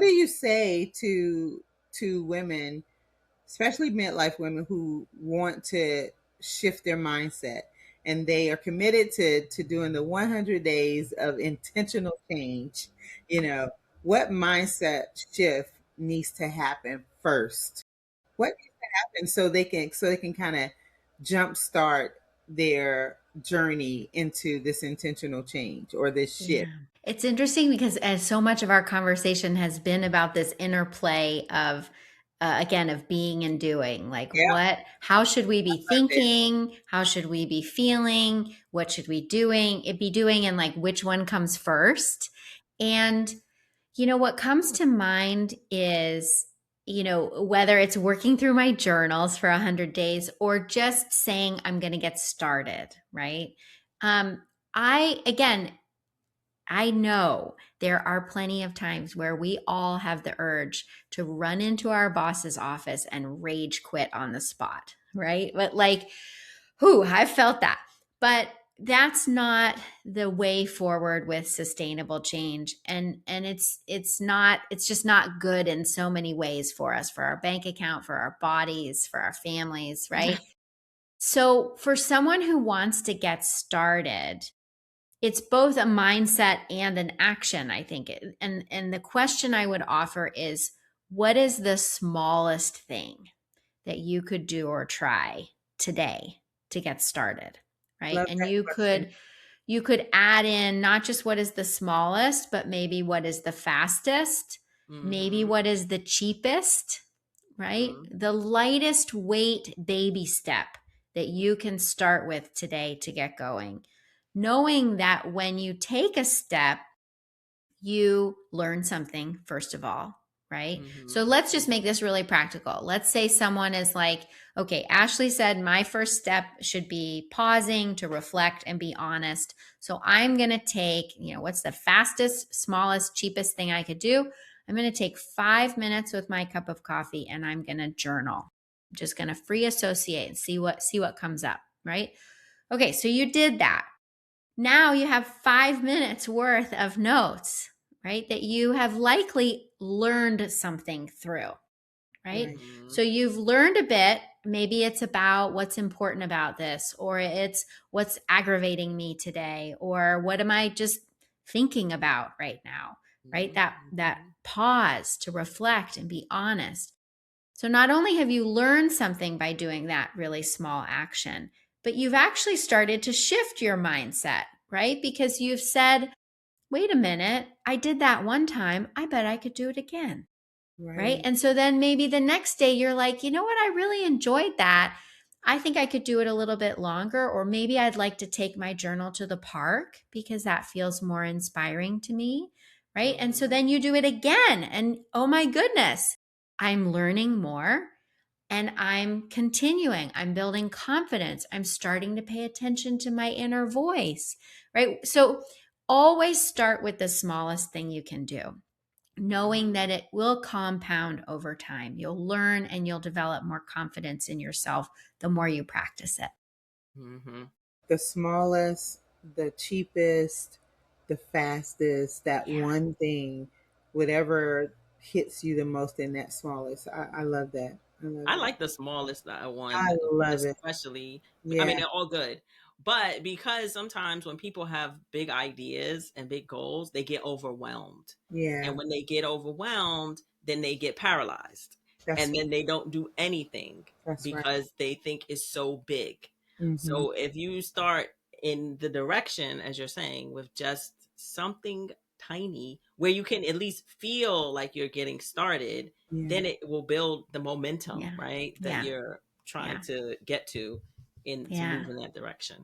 do you say to women, especially midlife women who want to shift their mindset and they are committed to doing the 100 days of intentional change? You know, what mindset shift needs to happen first? What needs to happen so they can kind of jumpstart their journey into this intentional change or this Yeah. shift? It's interesting because as so much of our conversation has been about this interplay of, again, of being and doing, like Yeah, how should we be love it. thinking? How should we be feeling? What should we be doing? And like, which one comes first? And, what comes to mind is, whether it's working through my journals for 100 days or just saying, I'm going to get started, right? Um, again, I know there are plenty of times where we all have the urge to run into our boss's office and rage quit on the spot, right? But like, I've felt that. But that's not the way forward with sustainable change. And it's just not good in so many ways for us, for our bank account, for our bodies, for our families, right? So for someone who wants to get started, it's both a mindset and an action, I think. And the question I would offer is, what is the smallest thing that you could do or try today to get started, right? Love And that question. you could add in not just what is the smallest, but maybe what is the fastest, maybe Mm-hmm. what is the cheapest, right? Mm-hmm. The lightest weight baby step that you can start with today to get going. Knowing that when you take a step, you learn something, first of all, right? Mm-hmm. So let's just make this really practical. Let's say someone is like, okay, Ashley said my first step should be pausing to reflect and be honest. So I'm going to take, what's the fastest, smallest, cheapest thing I could do? I'm going to take 5 minutes with my cup of coffee and I'm going to journal. I'm just going to free associate and see what comes up, right? Okay, so you did that. Now you have 5 minutes worth of notes, right? That you have likely learned something through, right? Right. Mm-hmm. So you've learned a bit. Maybe it's about what's important about this, or it's what's aggravating me today, or what am I just thinking about right now, right? That Mm-hmm. pause to reflect and be honest. So not only have you learned something by doing that really small action, but you've actually started to shift your mindset, right? Because you've said, wait a minute, I did that one time. I bet I could do it again, right? Right. And so then maybe the next day you're like, you know what? I really enjoyed that. I think I could do it a little bit longer, or maybe I'd like to take my journal to the park because that feels more inspiring to me, right? And so Mm-hmm. then you do it again. And oh my goodness, I'm learning more and I'm continuing. I'm building confidence. I'm starting to pay attention to my inner voice, right? So always start with the smallest thing you can do, knowing that it will compound over time. You'll learn and you'll develop more confidence in yourself the more you practice it. Mm-hmm. The smallest, the cheapest, the fastest, that Yeah. one thing, whatever hits you the most in that smallest. I love that. I love I that. like the smallest I one, love it. especially. I mean, Yeah. they're all good, but because sometimes when people have big ideas and big goals, they get overwhelmed. Yeah. And when they get overwhelmed, then they get paralyzed. That's And then they don't do anything that's right. because they think it's so big. Mm-hmm. So if you start in the direction, as you're saying, with just something tiny where you can at least feel like you're getting started, Yeah. then it will build the momentum, Yeah. right? That Yeah. you're trying Yeah. to get to in to Yeah. move in that direction.